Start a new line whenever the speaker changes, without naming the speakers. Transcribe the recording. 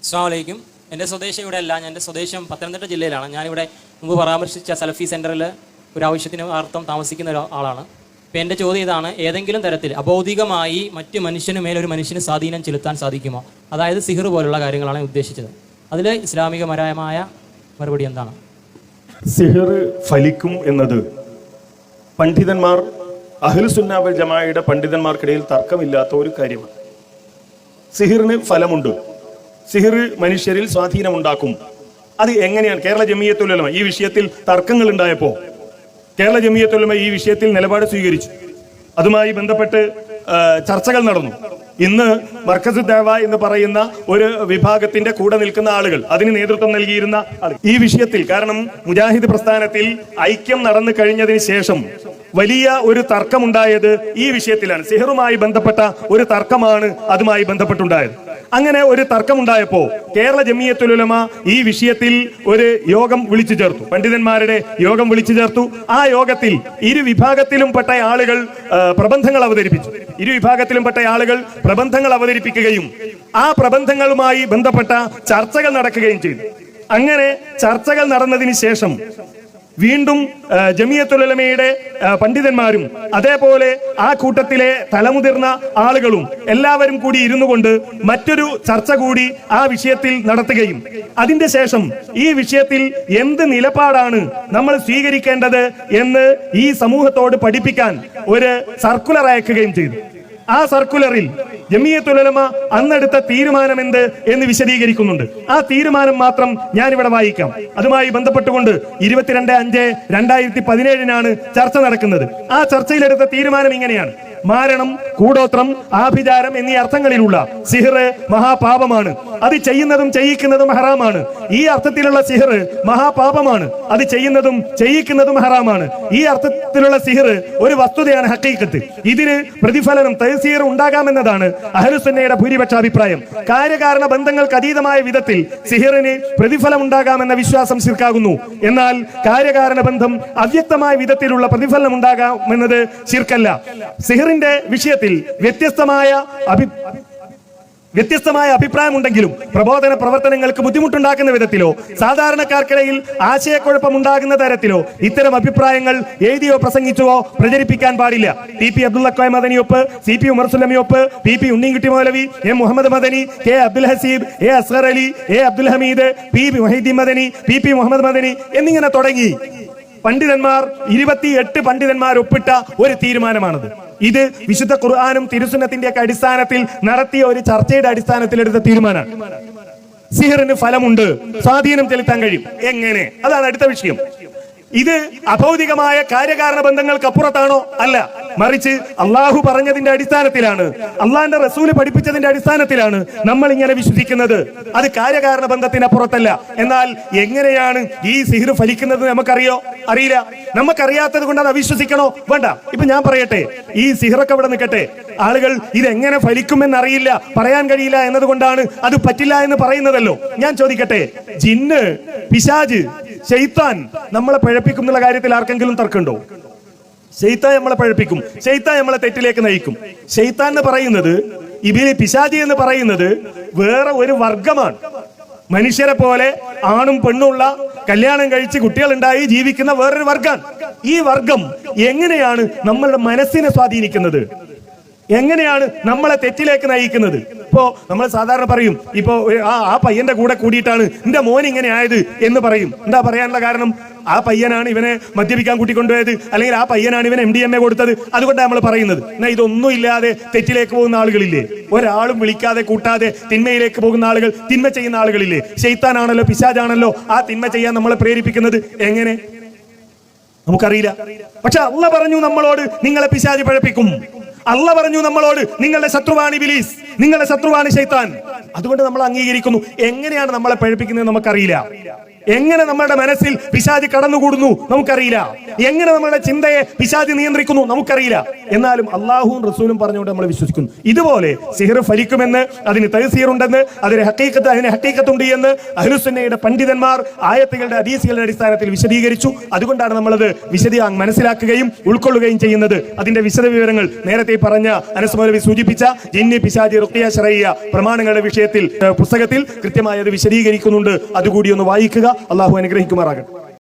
അസ്സലാമു അലൈക്കും. എൻ്റെ സ്വദേശം ഇവിടെ അല്ല, എൻ്റെ സ്വദേശം പത്തനംതിട്ട ജില്ലയിലാണ്. ഞാനിവിടെ മുമ്പ് പരാമർശിച്ച സലഫി സെൻറ്ററിൽ ഒരു ആവശ്യത്തിന് അർത്ഥം താമസിക്കുന്ന ഒരാളാണ്. അപ്പോൾ എൻ്റെ ചോദ്യം ഇതാണ്: ഏതെങ്കിലും തരത്തിൽ അബൗദ്ധികമായി മറ്റ് മനുഷ്യന് മേലൊരു മനുഷ്യന് സ്വാധീനം ചെലുത്താൻ സാധിക്കുമോ? അതായത് സിഹർ പോലുള്ള കാര്യങ്ങളാണ് ഉദ്ദേശിച്ചത്. അതിൽ ഇസ്ലാമികപരമായ മറുപടി എന്താണ്?
സിഹർ ഫലിക്കും എന്നത് പണ്ഡിതന്മാർ, അഹ്ലുസുന്ന വൽ ജമാഅയുടെ പണ്ഡിതന്മാർക്കിടയിൽ തർക്കമില്ലാത്ത ഒരു കാര്യമാണ്. സിഹിറിന് ഫലമുണ്ട്, സിഹിർ മനുഷ്യരിൽ സ്വാധീനമുണ്ടാക്കും. അത് എങ്ങനെയാണ്? കേരള ജമിയത്തുൽ ഉലമ ഈ വിഷയത്തിൽ തർക്കങ്ങൾ ഉണ്ടായപ്പോൾ കേരള ജമിയത്തുൽ ഉലമ ഈ വിഷയത്തിൽ നിലപാട് സ്വീകരിച്ചു. അതുമായി ബന്ധപ്പെട്ട് ചർച്ചകൾ നടന്നു. ഇന്ന് മർക്കസ് ദഅവ എന്ന് പറയുന്ന ഒരു വിഭാഗത്തിന്റെ കൂടെ നിൽക്കുന്ന ആളുകൾ, അതിന് നേതൃത്വം നൽകിയിരുന്ന ഈ വിഷയത്തിൽ, കാരണം മുജാഹിദ് പ്രസ്ഥാനത്തിൽ ഐക്യം നടന്നു കഴിഞ്ഞതിന് ശേഷം വലിയ ഒരു തർക്കമുണ്ടായത് ഈ വിഷയത്തിലാണ്. സിഹറുമായി ബന്ധപ്പെട്ട ഒരു തർക്കമാണ് അതുമായി ബന്ധപ്പെട്ടുണ്ടായത്. അങ്ങനെ ഒരു തർക്കമുണ്ടായപ്പോ കേരള ജമിയത്തുൽ ഉലമ ഈ വിഷയത്തിൽ ഒരു യോഗം വിളിച്ചു ചേർത്തു, പണ്ഡിതന്മാരുടെ യോഗം വിളിച്ചു ചേർത്തു. ആ യോഗത്തിൽ ഇരു വിഭാഗത്തിലും പെട്ട ആളുകൾ പ്രബന്ധങ്ങൾ അവതരിപ്പിച്ചു. ഇരു വിഭാഗത്തിലും പെട്ട ആളുകൾ പ്രബന്ധങ്ങൾ അവതരിപ്പിക്കുകയും ആ പ്രബന്ധങ്ങളുമായി ബന്ധപ്പെട്ട ചർച്ചകൾ നടക്കുകയും ചെയ്തു. അങ്ങനെ ചർച്ചകൾ നടന്നതിന് ശേഷം വീണ്ടും ജമിയത്തുൽ ഉലമയുടെ പണ്ഡിതന്മാരും അതേപോലെ ആ കൂട്ടത്തിലെ തലമുതിർന്ന ആളുകളും എല്ലാവരും കൂടി ഇരുന്നു കൊണ്ട് മറ്റൊരു ചർച്ച കൂടി ആ വിഷയത്തിൽ നടത്തുകയും അതിന്റെ ശേഷം ഈ വിഷയത്തിൽ എന്ത് നിലപാടാണ് നമ്മൾ സ്വീകരിക്കേണ്ടത് എന്ന് ഈ സമൂഹത്തോട് പഠിപ്പിക്കാൻ ഒരു സർക്കുലർ അയക്കുകയും ചെയ്തു. ആ സർക്കുലറിൽ ജമിയത്തുൽ ഉലമ അന്നെടുത്ത തീരുമാനം എന്ത് എന്ന് വിശദീകരിക്കുന്നുണ്ട്. ആ തീരുമാനം മാത്രം ഞാനിവിടെ വായിക്കാം. അതുമായി ബന്ധപ്പെട്ടുകൊണ്ട് 22/5/2017 ചർച്ച നടക്കുന്നത്. ആ ചർച്ചയിലെടുത്ത തീരുമാനം ഇങ്ങനെയാണ്: മാരണം, കൂടോത്രം, ആഭിചാരം എന്നീ അർത്ഥങ്ങളിലുള്ള സിഹർ മഹാപാപമാണ്. അത് ചെയ്യുന്നതും ചെയ്യിക്കുന്നതും ഹറാമാണ്. ഈ അർത്ഥത്തിലുള്ള സിഹർ മഹാപാപമാണ്. അത് ചെയ്യുന്നതും ചെയ്യിക്കുന്നതും ഹറാമാണ്. ഈ അർത്ഥത്തിലുള്ള സിഹർ ഒരു വസ്തുതയാണ്, ഹഖീഖത്ത്. ഇതിന് പ്രതിഫലനം തയ്സീർ ഉണ്ടാകാമെന്നതാണ് അഹ്ലുസുന്നയുടെ ഭൂരിപക്ഷ അഭിപ്രായം. കാര്യകാരണ ബന്ധങ്ങൾക്ക് അതീതമായ വിധത്തിൽ സിഹറിന് പ്രതിഫലം ഉണ്ടാകാമെന്ന വിശ്വാസം ശിർക്കാകുന്നു. എന്നാൽ കാര്യകാരണ ബന്ധം അവ്യക്തമായ വിധത്തിലുള്ള പ്രതിഫലനം ഉണ്ടാകാമെന്നത് ശിർക്കല്ല. സിഹറിന്റെ വിഷയത്തിൽ വ്യത്യസ്തമായ അഭിപ്രായമുണ്ടെങ്കിലും പ്രബോധന പ്രവർത്തനങ്ങൾക്ക് ബുദ്ധിമുട്ടുണ്ടാക്കുന്ന വിധത്തിലോ സാധാരണക്കാർക്കിടയിൽ ആശയക്കുഴപ്പം ഉണ്ടാകുന്ന തരത്തിലോ ഇത്തരം അഭിപ്രായങ്ങൾ എഴുതിയോ പ്രസംഗിച്ചോ പ്രചരിപ്പിക്കാൻ പാടില്ല. ടി.പി. അബ്ദുള്ള കോയ മദനിയൊപ്പ്, സി.പി. ഉമർ സുല്ലമിയൊപ്പ്, P P. Unninkutty Moulavi, M Muhammad Madani, K Abdul Haseeb, A Asgar Ali, A Abdul Hameed, P P. Muhyiddeen Madani, P P. Muhammad Madani എന്നിങ്ങനെ തുടങ്ങി പണ്ഡിതന്മാർ 28 പണ്ഡിതന്മാർ ഒപ്പിട്ട ഒരു തീരുമാനമാണത്. ഇത് വിശുദ്ധ ഖുർആനും തിരുസുന്നത്തിന്റെ ഒക്കെ അടിസ്ഥാനത്തിൽ നടത്തിയ ഒരു ചർച്ചയുടെ അടിസ്ഥാനത്തിൽ എടുത്ത തീരുമാനമാണ്. സിഹറിന് ഫലമുണ്ട്, സ്വാധീനം ചെലുത്താൻ കഴിയും. എങ്ങനെ? അതാണ് അടുത്ത വിഷയം. ഇത് അഭൗതികമായ കാര്യകാരണ ബന്ധങ്ങൾക്ക് അപ്പുറത്താണോ? അല്ല, മറിച്ച് അള്ളാഹു പറഞ്ഞതിന്റെ അടിസ്ഥാനത്തിലാണ്, അള്ളാഹിന്റെ റസൂല് പഠിപ്പിച്ചതിന്റെ അടിസ്ഥാനത്തിലാണ് നമ്മൾ ഇങ്ങനെ വിശ്വസിക്കുന്നത്. അത് കാര്യകാരണ ബന്ധത്തിന് അപ്പുറത്തല്ല. എന്നാൽ എങ്ങനെയാണ് ഈ സിഹർ ഫലിക്കുന്നത് നമുക്കറിയോ? അറിയില്ല. നമുക്കറിയാത്തത് കൊണ്ട് അത് അവിശ്വസിക്കണോ? വേണ്ട. ഇപ്പൊ ഞാൻ പറയട്ടെ, ഈ സിഹറൊക്കെ ഇവിടെ നിൽക്കട്ടെ. ആളുകൾ ഇതെങ്ങനെ ഫലിക്കുമെന്നറിയില്ല, പറയാൻ കഴിയില്ല എന്നതുകൊണ്ടാണ് അത് പറ്റില്ല എന്ന് പറയുന്നതല്ലോ. ഞാൻ ചോദിക്കട്ടെ, ജിന്ന്, പിശാജ്, ശൈത്താൻ നമ്മളെ പഴപ്പിക്കും എന്നുള്ള കാര്യത്തിൽ ആർക്കെങ്കിലും തർക്കമുണ്ടോ? ശൈത്താൻ നമ്മളെ പഴപ്പിക്കും, ശൈത്താൻ നമ്മളെ തെറ്റിലേക്ക് നയിക്കും. ശൈത്താൻ എന്ന് പറയുന്നത്, ഇബിലി, പിശാചി എന്ന് പറയുന്നത് വേറെ ഒരു വർഗമാണ്. മനുഷ്യരെ പോലെ ആണും പെണ്ണുള്ള, കല്യാണം കഴിച്ച് കുട്ടികളുണ്ടായി ജീവിക്കുന്ന വേറൊരു വർഗം. ഈ വർഗം എങ്ങനെയാണ് നമ്മളുടെ മനസ്സിനെ സ്വാധീനിക്കുന്നത്? എങ്ങനെയാണ് നമ്മളെ തെറ്റിലേക്ക് നയിക്കുന്നത്? ഇപ്പോ നമ്മൾ സാധാരണ പറയും, ഇപ്പോ ആ പയ്യന്റെ കൂടെ കൂടിയിട്ടാണ് എന്റെ മോൻ ഇങ്ങനെ ആയത് എന്ന് പറയും. എന്താ പറയാനുള്ള കാരണം? ആ പയ്യനാണ് ഇവനെ മദ്യപിക്കാൻ കൂട്ടിക്കൊണ്ടുപോയത്, അല്ലെങ്കിൽ ആ പയ്യനാണ് ഇവൻ MDMA കൊടുത്തത്. അതുകൊണ്ടാണ് നമ്മൾ പറയുന്നത്. എന്നാൽ ഇതൊന്നും ഇല്ലാതെ തെറ്റിലേക്ക് പോകുന്ന ആളുകളില്ലേ? ഒരാളും വിളിക്കാതെ കൂട്ടാതെ തിന്മയിലേക്ക് പോകുന്ന ആളുകൾ, തിന്മ ചെയ്യുന്ന ആളുകളില്ലേ? ശൈത്താനാണല്ലോ, പിശാചാണല്ലോ ആ തിന്മ ചെയ്യാൻ നമ്മളെ പ്രേരിപ്പിക്കുന്നത്. എങ്ങനെ? നമുക്കറിയില്ല. പക്ഷെ അള്ളാഹ് പറഞ്ഞു നമ്മളോട്, നിങ്ങളെ പിശാച് പഴപ്പിക്കും. അള്ളാഹ് പറഞ്ഞു നമ്മളോട്, നിങ്ങളുടെ ശത്രുവാണ് ഇബ്ലീസ്, നിങ്ങളുടെ ശത്രുവാണ് ശൈത്താൻ. അതുകൊണ്ട് നമ്മൾ അംഗീകരിക്കുന്നു. എങ്ങനെയാണ് നമ്മളെ പഴപ്പിക്കുന്നത് നമുക്കറിയില്ല. എങ്ങനെ നമ്മുടെ മനസ്സിൽ പിശാച് കടന്നുകൂടുന്നു നമുക്കറിയില്ല. എങ്ങനെ നമ്മുടെ ചിന്തയെ പിശാച് നിയന്ത്രിക്കുന്നു നമുക്കറിയില്ല. എന്നാലും അള്ളാഹുവും റസൂലും പറഞ്ഞുകൊണ്ട് നമ്മൾ വിശ്വസിക്കുന്നു. ഇതുപോലെ സിഹർ ഫലിക്കുമെന്ന്, അതിന് തഹ്സീർ ഉണ്ടെന്ന്, അതിന് ഹഖീഖത്തുണ്ട് എന്ന് അഹ്ലുസുന്നയുടെ പണ്ഡിതന്മാർ ആയത്തുകളുടെ ഹദീസുകളുടെ അടിസ്ഥാനത്തിൽ വിശദീകരിച്ചു. അതുകൊണ്ടാണ് നമ്മളത് മനസ്സിലാക്കുകയും ഉൾക്കൊള്ളുകയും ചെയ്യുന്നത്. അതിന്റെ വിശദവിവരങ്ങൾ നേരത്തെ പറഞ്ഞ അനസ് മൗലവി സൂചിപ്പിച്ച ജിന്നി പിശാചി റുഖിയ ശറയ്യ പ്രമാണങ്ങളുടെ വിഷയത്തിൽ പുസ്തകത്തിൽ കൃത്യമായി അത് വിശദീകരിക്കുന്നുണ്ട്. അതുകൂടി ഒന്ന് വായിക്കുക. അള്ളാഹു അനുഗ്രഹിക്കുമാറാകട്ടെ.